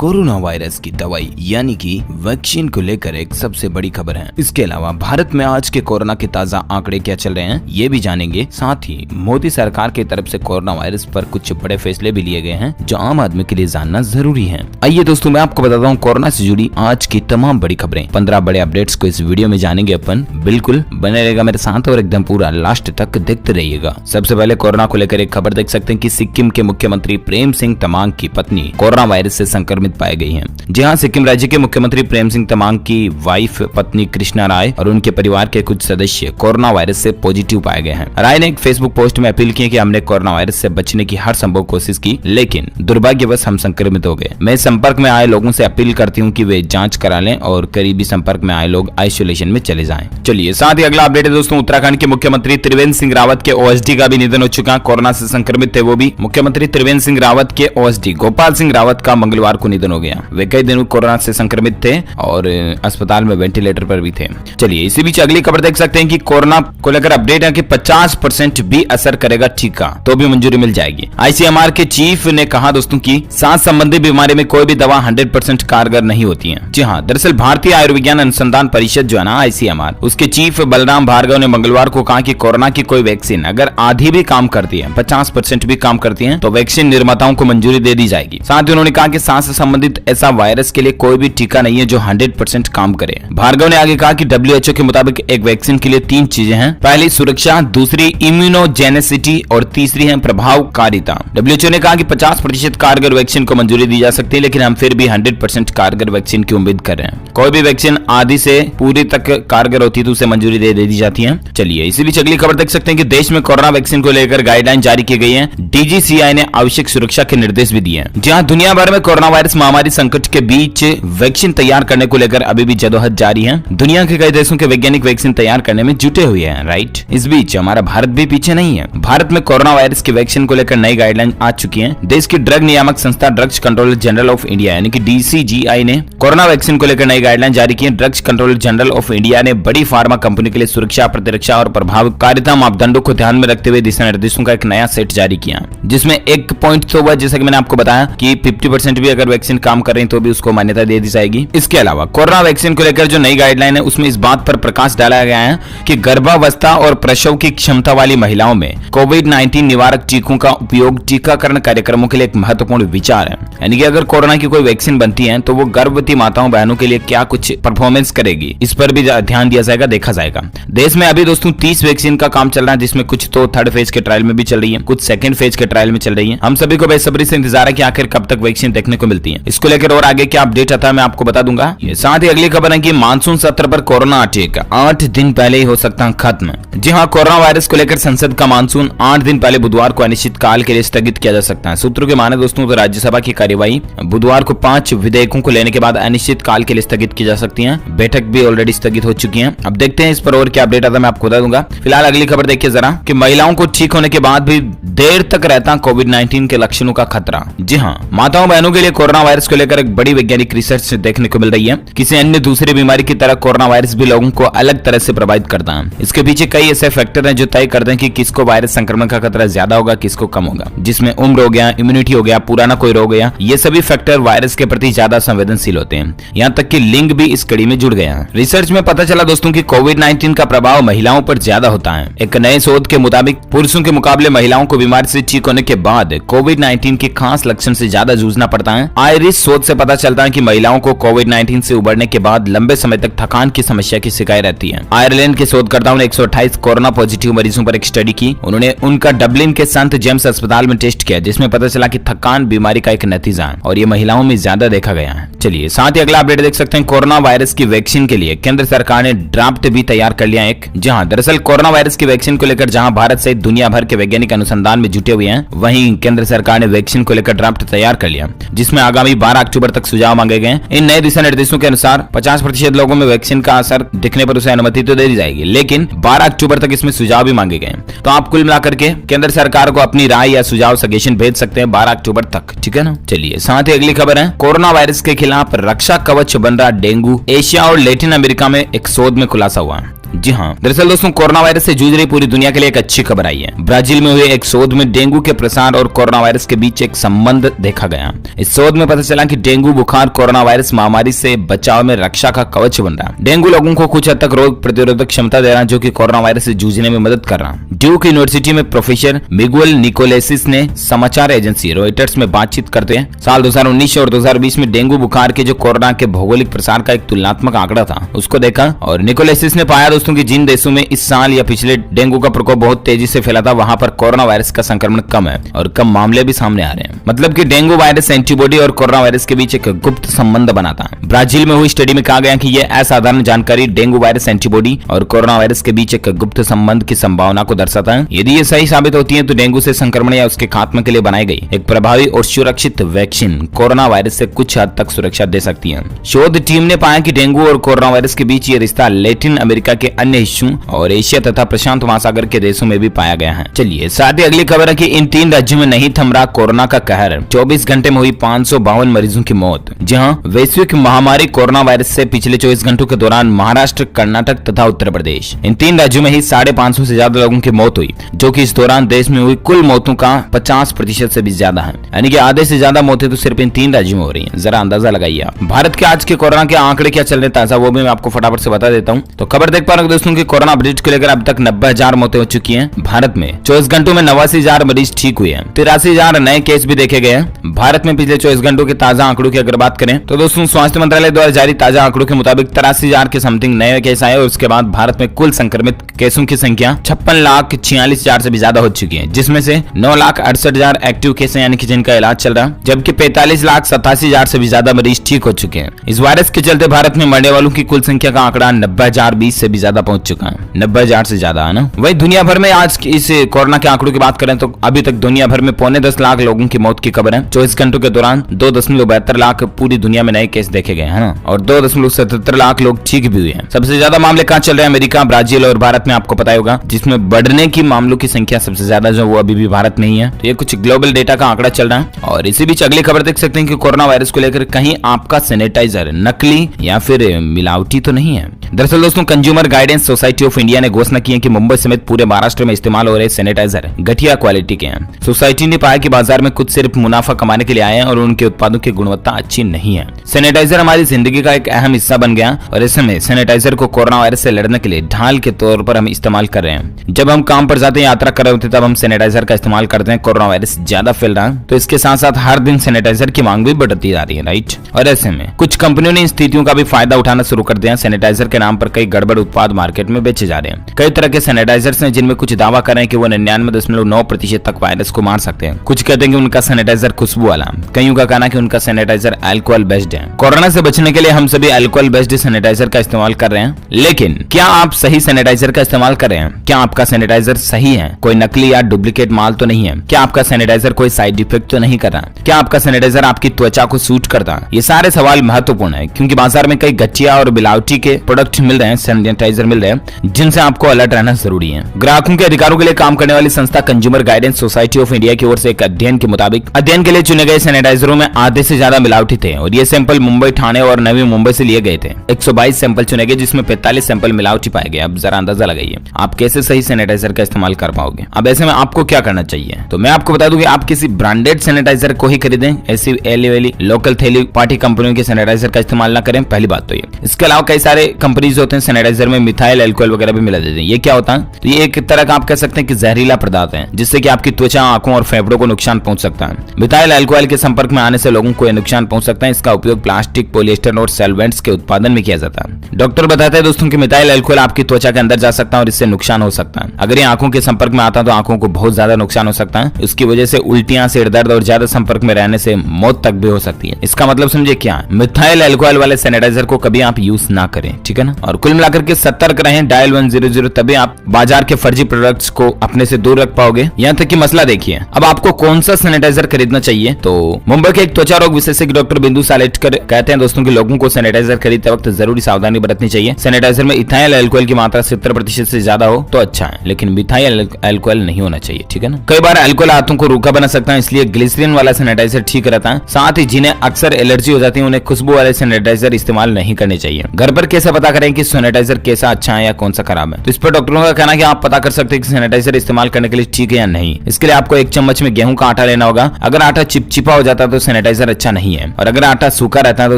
Corona virus की दवाई यानी कि वैक्सीन को लेकर एक सबसे बड़ी खबर है। इसके अलावा भारत में आज के कोरोना के ताजा आंकड़े क्या चल रहे हैं ये भी जानेंगे। साथ ही मोदी सरकार की तरफ से कोरोना वायरस पर कुछ बड़े फैसले भी लिए गए हैं जो आम आदमी के लिए जानना जरूरी है। आइए दोस्तों, मैं आपको बताता हूँ कोरोना से जुड़ी आज की तमाम बड़ी खबरें। 15 बड़े अपडेट्स को इस वीडियो में जानेंगे अपन। बिल्कुल बने रहेगा मेरे साथ और एकदम पूरा लास्ट तक देखते रहिएगा। सबसे पहले कोरोना को लेकर एक खबर देख सकते हैं कि सिक्किम के मुख्यमंत्री प्रेम सिंह तमांग की पत्नी कोरोना वायरस से संक्रमित पाई गई हैं। जी हां, सिक्किम राज्य के मुख्यमंत्री प्रेम सिंह तमांग की वाइफ पत्नी कृष्णा राय और उनके परिवार के कुछ सदस्य कोरोना वायरस से पॉजिटिव पाए गए हैं। राय ने एक फेसबुक पोस्ट में अपील की कि हमने कोरोना वायरस से बचने की हर संभव कोशिश की, लेकिन दुर्भाग्यवश हम संक्रमित हो गए। मैं संपर्क में आए लोगों से अपील करती हूँ कि वे जांच करा लें और करीबी संपर्क में आए लोग आइसोलेशन में चले जाएं। चलिए साथ ही अगला अपडेट है दोस्तों, उत्तराखंड के मुख्यमंत्री त्रिवेंद्र सिंह रावत के ओएसडी का भी निधन हो चुका। कोरोना से संक्रमित थे वो भी। मुख्यमंत्री त्रिवेंद्र सिंह रावत के ओएसडी गोपाल सिंह रावत का मंगलवार को निधन हो गया। वे कई दिनों कोरोना से संक्रमित थे और अस्पताल में वेंटिलेटर पर भी थे। चलिए इसी बीच अगली खबर देख सकते हैं कि कोरोना को लेकर अपडेट है कि 50% भी असर करेगा टीका तो भी मंजूरी मिल जाएगी। आईसीएमआर के चीफ ने कहा दोस्तों कि सांस संबंधी बीमारी में कोई भी दवा 100% कारगर नहीं होती है। जी हाँ, दरअसल भारतीय आयुर्विज्ञान अनुसंधान परिषद जो है ना आईसीएमआर, उसके चीफ बलराम भार्गव ने मंगलवार को कहा कि कोरोना की कोई वैक्सीन अगर आधी भी काम करती है, 50% भी काम करती है, तो वैक्सीन निर्माताओं को मंजूरी दे दी जाएगी। साथ ही उन्होंने कहा कि सांस से संबंधित ऐसा वायरस के लिए कोई भी टीका नहीं है जो 100% काम करे। भार्गव ने आगे कहा कि WHO के मुताबिक एक वैक्सीन के लिए 3 चीजें हैं। पहली सुरक्षा, दूसरी इम्यूनोजेनेसिटी और तीसरी है प्रभावकारिता। WHO ने कहा कि 50% कारगर वैक्सीन को मंजूरी दी जा सकती है, लेकिन हम फिर भी 100% कारगर वैक्सीन की उम्मीद कर रहे हैं। कोई भी वैक्सीन आधी से पूरी तक कारगर होती है तो उसे मंजूरी दे दी जाती है। चलिए इसी बीच अगली खबर देख सकते हैं कि देश में कोरोना वैक्सीन को लेकर गाइडलाइन जारी की गई है। DGCI ने आवश्यक सुरक्षा के निर्देश भी दिए हैं। जहां दुनिया भर में कोरोना वायरस महामारी संकट के बीच वैक्सीन तैयार करने को लेकर अभी भी जदोजहद जारी है। दुनिया के कई देशों के वैज्ञानिक वैक्सीन तैयार करने में जुटे हुए हैं, राइट। इस बीच हमारा भारत भी पीछे नहीं है। भारत में कोरोना वायरस की वैक्सीन को लेकर नई गाइडलाइन आ चुकी है। देश की ड्रग नियामक संस्था drugs controller general of India यानी कि DCGI ने कोरोना वैक्सीन को लेकर नई गाइडलाइन जारी की है। Drugs controller general of India ने बड़ी फार्मा कंपनी के लिए सुरक्षा, प्रतिरक्षा और प्रभावकारिता मापदंडों को ध्यान में रखते हुए दिशा निर्देशों का एक नया सेट जारी किया, जिसमें एक पॉइंट तो हुआ जैसा कि मैंने आपको बताया कि 50% भी अगर वैक्सीन काम कर रही है तो भी उसको मान्यता दे दी जाएगी। इसके अलावा कोरोना वैक्सीन को लेकर जो नई गाइडलाइन है उसमें इस बात पर प्रकाश डाला गया है कि गर्भावस्था और प्रसव की क्षमता वाली महिलाओं में कोविड-19 निवारक टीकों का उपयोग टीकाकरण कार्यक्रमों के लिए एक महत्वपूर्ण विचार है। यानी कि अगर कोरोना की कोई वैक्सीन बनती है तो वो गर्भवती माताओं बहनों के लिए क्या कुछ परफॉर्मेंस करेगी, इस पर भी ध्यान दिया जाएगा, देखा जाएगा। देश में अभी दोस्तों 30 वैक्सीन का काम चल रहा है, जिसमें कुछ तो 3rd फेज के ट्रायल में भी चल रही है, कुछ 2nd फेज के ट्रायल में चल रही है। हम सभी को बेसब्री से इंतजार है कि आखिर कब तक वैक्सीन देखने को मिलती है। इसको लेकर और आगे क्या अपडेट आता है मैं आपको बता दूंगा। ये साथ ही अगली खबर है कि मानसून सत्र पर कोरोना अटैक 8 दिन पहले ही हो सकता है खत्म। जी हाँ, कोरोना वायरस को लेकर संसद का मानसून 8 दिन पहले बुधवार को अनिश्चित काल के लिए स्थगित किया जा सकता है। सूत्रों के माने दोस्तों तो राज्यसभा की कार्यवाही बुधवार को 5 विधेयकों को लेने के बाद अनिश्चित काल के लिए स्थगित की जा सकती है। बैठक भी ऑलरेडी स्थगित हो चुकी है। अब देखते हैं इस पर और क्या अपडेट आता है मैं आपको बता दूंगा। फिलहाल अगली खबर देखिए जरा कि महिलाओं को ठीक होने के बाद भी देर तक रहता कोविड-19 के लक्षणों का खतरा। जी हाँ, माताओं बहनों के लिए कोरोना वायरस को लेकर एक बड़ी वैज्ञानिक रिसर्च देखने को मिल रही है। किसी अन्य दूसरी बीमारी की तरह कोरोना वायरस भी लोगों को अलग तरह से प्रभावित करता है। इसके पीछे कई ऐसे फैक्टर हैं जो तय करते हैं कि किसको वायरस संक्रमण का खतरा ज्यादा होगा, किसको कम होगा, जिसमें उम्र हो गया, इम्यूनिटी हो गया, पुराना कोई रोग हो गया, ये सभी फैक्टर वायरस के प्रति ज्यादा संवेदनशील होते हैं। यहाँ तक कि लिंग भी इस कड़ी में जुड़ गया है। रिसर्च में पता चला दोस्तों कि कोविड-19 का प्रभाव महिलाओं पर ज्यादा होता है। एक नए शोध के मुताबिक पुरुषों के मुकाबले महिलाओं को बीमारी से ठीक होने के बाद कोविड-19 के खास लक्षण से ज्यादा जूझना पड़ता है। आयरिस शोध से पता चलता है कि महिलाओं को कोविड-19 से उबरने के बाद लंबे समय तक थकान की समस्या की शिकायत रहती है। आयरलैंड के शोधकर्ताओं ने 128 कोरोना पॉजिटिव मरीजों पर एक स्टडी की। उन्होंने उनका डबलिन के संत जेम्स अस्पताल में टेस्ट किया, जिसमें पता चला कि थकान बीमारी का एक नतीजा है और ये महिलाओं में ज्यादा देखा गया है। चलिए साथ ही अगला अपडेट देख सकते हैं। कोरोना वायरस की वैक्सीन के लिए केंद्र सरकार ने ड्राफ्ट भी तैयार कर लिया एक। जहां दरअसल कोरोना वायरस की वैक्सीन को लेकर जहां भारत सहित दुनिया भर के वैज्ञानिक अनुसंधान में जुटे हुए हैं, वहीं केंद्र सरकार ने वैक्सीन को लेकर ड्राफ्ट तैयार कर लिया, जिसमें आगामी 12 अक्टूबर तक सुझाव मांगे गए। इन नए दिशा निर्देशों के अनुसार 50% लोगों में वैक्सीन का असर दिखने पर उसे अनुमति तो दे दी जाएगी, लेकिन 12 अक्टूबर तक इसमें सुझाव भी मांगे गए। तो आप कुल मिलाकर के केंद्र सरकार को अपनी राय या सुझाव सजेशन भेज सकते हैं 12 अक्टूबर तक, ठीक है ना। चलिए साथ ही अगली खबर है, कोरोना वायरस के खिलाफ रक्षा कवच बन रहा डेंगू। एशिया और लैटिन अमेरिका में एक शोध में खुलासा हुआ है। जी हाँ, दरअसल दोस्तों कोरोना वायरस से जूझ रही पूरी दुनिया के लिए एक अच्छी खबर आई है। ब्राजील में हुए एक शोध में डेंगू के प्रसार और कोरोना वायरस के बीच एक संबंध देखा गया। इस शोध में पता चला कि डेंगू बुखार कोरोना वायरस महामारी से बचाव में रक्षा का कवच बन रहा है। डेंगू लोगों को कुछ हद तक रोग प्रतिरोधक क्षमता दे रहा है, जो कि कोरोना वायरस से जूझने में मदद कर रहा है। ड्यूक यूनिवर्सिटी में प्रोफेसर मिगुएल निकोलेसिस ने समाचार एजेंसी रॉयटर्स में बातचीत करते हैं साल 2019 और 2020 में डेंगू बुखार के जो कोरोना के भौगोलिक प्रसार का एक तुलनात्मक आंकड़ा था उसको देखा, और निकोलेसिस ने पाया दोस्तों कि जिन देशों में इस साल या पिछले डेंगू का प्रकोप बहुत तेजी से फैला था वहां पर कोरोना वायरस का संक्रमण कम है और कम मामले भी सामने आ रहे हैं। मतलब कि डेंगू वायरस एंटीबॉडी और कोरोना वायरस के बीच एक गुप्त संबंध बनाता है। ब्राजील में हुई स्टडी में कहा गया कि यह असाधारण जानकारी डेंगू वायरस एंटीबॉडी और कोरोना वायरस के बीच एक गुप्त संबंध की संभावना को दर्शाता है। यदि ये सही साबित होती है तो डेंगू से संक्रमण या उसके खात्मे के लिए बनाई गई एक प्रभावी और सुरक्षित वैक्सीन कोरोना वायरस से कुछ हद तक सुरक्षा दे सकती है। शोध टीम ने पाया कि डेंगू और कोरोना वायरस के बीच ये रिश्ता लैटिन अमेरिका के अन्य हिस्सों और एशिया तथा प्रशांत महासागर के देशों में भी पाया गया है। चलिए साथ ही अगली खबर है कि इन 3 राज्यों में नहीं थम रहा कोरोना का कहर। 24 घंटे में हुई 552 मरीजों की मौत। जहां वैश्विक महामारी कोरोना वायरस से पिछले 24 घंटों के दौरान महाराष्ट्र, कर्नाटक तथा उत्तर प्रदेश इन 3 राज्यों में ही 550 से ज्यादा लोगों की मौत हुई, जो कि इस दौरान देश में हुई कुल मौतों का 50% से भी ज्यादा है। यानी कि आधे से ज्यादा मौतें तो सिर्फ इन 3 राज्यों में हो रही हैं। जरा अंदाजा लगाइए आप। भारत के आज के कोरोना के आंकड़े क्या चल रहे ताजा, वो भी मैं आपको फटाफट से बता देता हूँ। तो खबर देख पा रहे दोस्तों की कोरोना अपडेट को लेकर अब तक 90,000 मौतें हो चुकी हैं। भारत में 24 घंटों में 89,000 मरीज ठीक हुए हैं। 83,000 नए केस भी देखे गए हैं। भारत में पिछले 24 घंटों के ताजा आंकड़ों की अगर बात करें तो दोस्तों स्वास्थ्य मंत्रालय द्वारा जारी ताजा आंकड़ों के मुताबिक 83,000 के समथिंग नए केस आए और उसके बाद भारत में कुल संक्रमित केसों की संख्या 56,46,000 से भी ज्यादा हो चुकी है, जिसमें से 9,68,000 एक्टिव केस हैं यानी कि जिनका इलाज चल रहा है, जबकि 45,87,000 से भी ज्यादा मरीज ठीक हो चुके हैं। इस वायरस के चलते भारत में मरने वालों की कुल संख्या का आंकड़ा 90,020 से भी ज्यादा पहुंच चुका है। 90,000 से ज्यादा है ना। वही दुनिया भर में आज इस कोरोना के आंकड़ों की बात करें तो अभी तक दुनिया भर में 10.25 लाख लोगों की मौत की खबर है। 24 घंटों के दौरान 2.72 लाख पूरी दुनिया में नए केस देखे गए हैं ना, और 2.77 लाख लोग ठीक भी हुए हैं। सबसे ज्यादा मामले कहाँ चल रहे हैं? अमेरिका, ब्राजील और भारत में, आपको पता होगा, जिसमें बढ़ने की मामलों की संख्या सबसे ज्यादा जो वो अभी भी भारत में ही है। तो ये कुछ ग्लोबल डेटा का आंकड़ा चल रहा है। और इसी बीच अगली खबर देख सकते हैं कि कोरोना वायरस को लेकर कहीं आपका सैनिटाइजर नकली या फिर मिलावटी तो नहीं है। दरअसल दोस्तों consumer guidance society of India ने घोषणा की है कि मुंबई समेत पूरे महाराष्ट्र में इस्तेमाल हो रहे सैनिटाइजर घटिया क्वालिटी के हैं। सोसाइटी ने पाया कि बाजार में कुछ सिर्फ मुनाफा कमाने के लिए आए हैं और उनके उत्पादों की गुणवत्ता अच्छी नहीं है। सैनिटाइजर हमारी जिंदगी का एक अहम हिस्सा बन गया और इस समय सैनिटाइजर को कोरोना वायरस से लड़ने के लिए ढाल के तौर पर हम इस्तेमाल कर रहे हैं। जब हम काम पर जाते हैं, यात्रा कर रहे होते तब हम सैनिटाइजर का इस्तेमाल करते हैं। कोरोना वायरस ज्यादा फैल रहा है तो इसके साथ साथ हर दिन सैनिटाइजर की मांग भी बढ़ती जा रही है, राइट। और ऐसे में कुछ कंपनियों ने इन स्थितियों का भी फायदा उठाना शुरू कर दिया। सैनिटाइजर के नाम पर कई गड़बड़ उत्पाद मार्केट में बेचे जा रहे हैं। कई तरह के सैनिटाइजर्स हैं जिनमें कुछ दावा कर रहे हैं कि वो 99.9% तक वायरस को मार सकते हैं। कुछ कहते हैं कि उनका सैनिटाइजर खुशबू वाला, कईयों का कहना है कि उनका सैनिटाइजर अल्कोहल बेस्ड है। कोरोना से बचने के लिए हम सभी अल्कोहल बेस्ड सैनिटाइजर का इस्तेमाल कर रहे हैं, लेकिन क्या आप सही सैनिटाइजर का इस्तेमाल कर रहे हैं? क्या आपका सैनिटाइजर सही है? कोई नकली या डुप्लीकेट माल तो नहीं है? क्या आपका सैनिटाइजर कोई साइड इफेक्ट तो नहीं कर रहा? क्या आपका सैनिटाइजर आपकी त्वचा को सूट करता है? ये सारे सवाल महत्वपूर्ण है क्योंकि बाजार में कई घटिया और मिलावटी के प्रोडक्ट मिल रहे हैं, सैनिटाइजर मिल रहे हैं, जिनसे आपको अलर्ट रहना जरूरी है। ग्राहकों के अधिकारों के लिए काम करने वाली संस्था consumer guidance society of India की ओर से एक अध्ययन के मुताबिक अध्ययन के लिए चुने गए सैनिटाइजरों में आधे से ज्यादा मिलावटी थे और ये सैंपल मुंबई, ठाणे और नवी मुंबई से लिए गए थे। 122 सैंपल चुने गए जिसमें 45 सैंपल मिलावटी पाए गए। अब जरा अंदाजा लगाइए आप कैसे सही सैनिटाइजर का इस्तेमाल कर पाओगे। अब ऐसे में आपको क्या करना चाहिए? तो मैं आपको बता दूं कि आप किसी ब्रांडेड सैनिटाइजर को ही खरीदें, ऐसी एली लोकल थैली पार्टी कंपनियों के सैनिटाइजर का इस्तेमाल ना करें, पहली बात तो ये। इसके अलावा कई सारे कंपनीज होते हैं सैनिटाइजर में मिथाइल अल्कोहल वगैरह भी मिला देते हैं। ये क्या होता है? तो ये एक तरह का आप कह सकते हैं कि जहरीला पदार्थ है जिससे कि आपकी त्वचा, आंखों और फेफड़ों को नुकसान पहुंच सकता है। मिथाइल अल्कोहल के संपर्क में आने से लोगों को यह नुकसान पहुंच सकता है। इसका उपयोग प्लास्टिक, पॉलिएस्टर और सॉल्वेंट्स के उत्पादन में किया जाता है। डॉक्टर बताते हैं दोस्तों कि मिथाइल अल्कोहल आपकी त्वचा के अंदर जा सकता है और इससे नुकसान हो सकता है। अगर ये आंखों के संपर्क में आता है तो आंखों को बहुत ज्यादा नुकसान हो सकता है। इसकी वजह से उल्टियां, सिर दर्द और ज्यादा संपर्क में रहने से मौत तक भी हो सकती है। इसका मतलब समझे क्या? मिथाइल अल्कोहल वाले सैनिटाइजर को कभी आप यूज ना करें, ठीक है ना। और कुल मिलाकर के सतर्क रहें, डायल 100, तभी आप बाजार के फर्जी प्रोडक्ट्स को अपने से दूर रख पाओगे। यहाँ तक कि मसला देखिए, अब आपको कौन सा सैनिटाइजर खरीदना चाहिए? तो मुंबई के एक त्वचा रोग विशेषज्ञ डॉक्टर बिंदु सालेटकर कहते हैं दोस्तों कि लोगों को सैनिटाइजर खरीदते वक्त जरूरी सावधानी बरतनी चाहिए। सैनिटाइजर में इथाइल अल्कोहल की मात्रा 70% से ज्यादा हो तो अच्छा है, लेकिन मिथाइल अल्कोहल नहीं होना चाहिए, ठीक है ना। कई बार अल्कोहल हाथों को रूखा बना सकता है, इसलिए ग्लिसरीन वाला सैनिटाइजर ठीक रहता है। साथ ही जिन्हें अक्सर एलर्जी हो जाती है उन्हें खुशबू वाले सैनिटाइजर इस्तेमाल नहीं करने चाहिए। घर पर कैसे पता करें करें कि सैनिटाइजर कैसा अच्छा है या कौन सा खराब है। तो इस पर डॉक्टरों का कहना है कि आप पता कर सकते हैं कि सैनिटाइजर इस्तेमाल करने के लिए ठीक है या नहीं। इसके लिए आपको 1 चम्मच में गेहूं का आटा लेना होगा। अगर आटा चिपचिपा हो जाता है तो सैनिटाइजर अच्छा नहीं है, और अगर आटा सूखा रहता है तो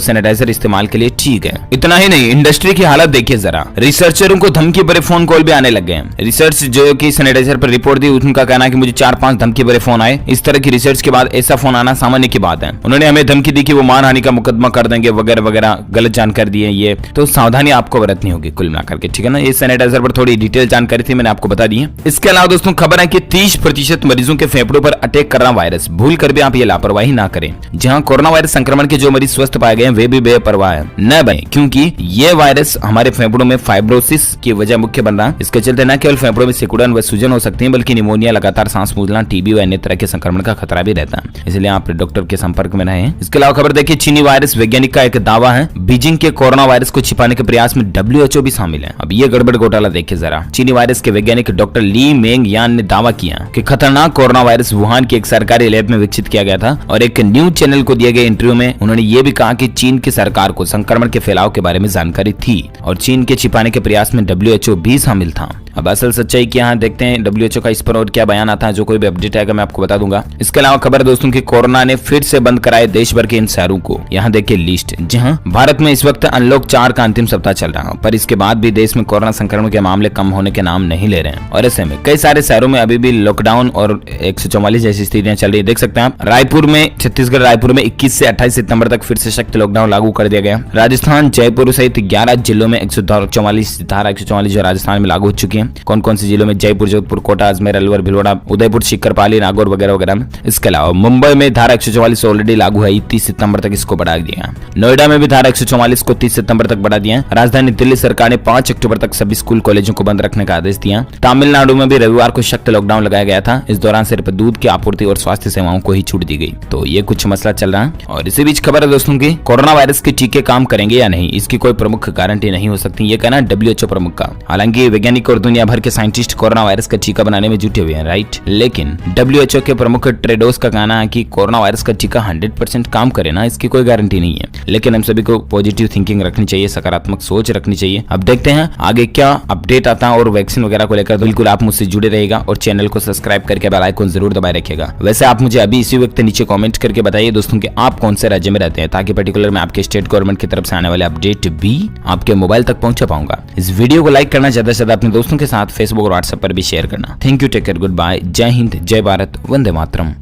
सैनिटाइजर इस्तेमाल के लिए ठीक है। इतना ही नहीं, इंडस्ट्री की हालत देखिए जरा। रिसर्चरों को धमकी भरे फोन कॉल भी आने लग गए हैं। रिसर्च जो कि सैनिटाइजर पर रिपोर्ट दी, उनका कहना है कि मुझे 4-5 धमकी भरे फोन आए। इस तरह की रिसर्च के बाद ऐसा फोन आना सामान्य की बात है। उन्होंने हमें धमकी दी कि वो मानहानि का मुकदमा कर देंगे वगैरह वगैरह, गलत जानकारी दी है ये। तो सावधानी आपको बरतनी होगी कुल मिलाकर के, ठीक है ना। ये सैनिटाइजर पर थोड़ी डिटेल जानकारी थी, मैंने आपको बता दी है। इसके अलावा दोस्तों खबर है कि 30% मरीजों के फेफड़ों पर अटैक कर रहा वायरस। भूल कर भी आप ये लापरवाही ना करें। जहां कोरोना वायरस संक्रमण के जो मरीज स्वस्थ पाए गए हैं वे भी बेपरवाह न बने, क्योंकि ये वायरस हमारे फेफड़ों में फाइब्रोसिस की वजह मुख्य बन रहा है। इसके चलते न केवल फेफड़ों में सिकुड़न व सूजन हो सकती है, बल्कि निमोनिया, लगातार सांस फूलना, टीबी व अन्य तरह के संक्रमण का खतरा भी रहता है। इसलिए आप डॉक्टर के संपर्क में रहें। इसके अलावा खबर देखिए, चीनी वायरस वैज्ञानिक का एक दावा है। बीजिंग के कोरोना वायरस को छिपाने के प्रयास में WHO भी शामिल है। अब ये गड़बड़ घोटाला देखिए जरा। चीनी वायरस के वैज्ञानिक डॉक्टर ली मेंग यान ने दावा किया कि खतरनाक कोरोना वायरस वुहान की एक सरकारी लैब में विकसित किया गया था, और एक न्यूज चैनल को दिए गए इंटरव्यू में उन्होंने ये भी कहा कि चीन की सरकार को संक्रमण के फैलाव के बारे में जानकारी थी और चीन के छिपाने के प्रयास में WHO भी शामिल था। अब असल सच्चाई क्या है देखते हैं WHO का इस पर और क्या बयान आता है। जो कोई भी अपडेट आएगा मैं आपको बता दूंगा। इसके अलावा खबर दोस्तों की कोरोना ने फिर से बंद कराए देश भर के इन शहरों को। यहाँ देखिए लिस्ट। जहां भारत में इस वक्त अनलॉक 4 का अंतिम सप्ताह चल रहा है, पर इसके बाद भी देश में कोरोना संक्रमण के मामले कम होने के नाम नहीं ले रहे हैं, और ऐसे में कई सारे शहरों में अभी भी लॉकडाउन और 144 जैसी स्थितियां चल रही है। देख सकते हैं आप रायपुर में, छत्तीसगढ़ रायपुर में 21 से 28 सितंबर तक फिर से सख्त लॉकडाउन लागू कर दिया गया। राजस्थान जयपुर सहित 11 जिलों में 144 धारा 144 जो राजस्थान में लागू हो चुकी है। कौन कौन से जिलों में? जयपुर, जोधपुर, कोटा, अजमेर, अलवर, भिलवाड़ा, उदयपुर, शिकरपाली, नागौर वगैरह वगैरह में। इसके अलावा मुंबई में धारा 144 ऑलरेडी लागू है, 30 सितंबर तक इसको बढ़ा दिया। नोएडा में भी धारा 144 को 30 सितंबर तक बढ़ा दिया। राजधानी दिल्ली सरकार ने 5 अक्टूबर तक सभी स्कूल कॉलेजों को बंद रखने का आदेश दिया। तमिलनाडु में भी रविवार को सख्त लॉकडाउन लगाया गया था। इस दौरान सिर्फ दूध की आपूर्ति और स्वास्थ्य सेवाओं को ही छूट दी गई। तो ये कुछ मसला चल रहा है। और इसी बीच खबर है दोस्तों की, कोरोना वायरस के टीके काम करेंगे या नहीं, इसकी कोई प्रमुख गारंटी नहीं हो सकती, ये कहना WHO प्रमुख का। हालांकि वैज्ञानिक और दुनिया भर के साइंटिस्ट कोरोना वायरस का टीका बनाने में जुटे हुए हैं, राइट। लेकिन WHO के प्रमुख टेड्रोस का कहना है कि कोरोना वायरस का टीका 100% काम करे ना, इसकी कोई गारंटी नहीं है। लेकिन हम सभी को पॉजिटिव थिंकिंग रखनी चाहिए, सकारात्मक सोच रखनी चाहिए। अब देखते हैं आगे क्या अपडेट आता है और वैक्सीन वगैरह को लेकर। बिल्कुल आप मुझसे जुड़े रहेगा और चैनल को सब्सक्राइब करके बेल आइकन जरूर दबाए रखिएगा। वैसे आप मुझे अभी इसी वक्त नीचे कमेंट करके बताइए दोस्तों कि आप कौन से राज्य में रहते हैं, ताकि पर्टिकुलर मैं आपके स्टेट गवर्नमेंट की तरफ से आने वाले अपडेट भी आपके मोबाइल तक पहुंचा पाऊंगा। इस वीडियो को लाइक करना, ज्यादा से ज्यादा अपने दोस्तों के साथ फेसबुक और व्हाट्सएप पर भी शेयर करना। Thank you, take care, good bye, जय हिंद, जय भारत, वंदे मातरम।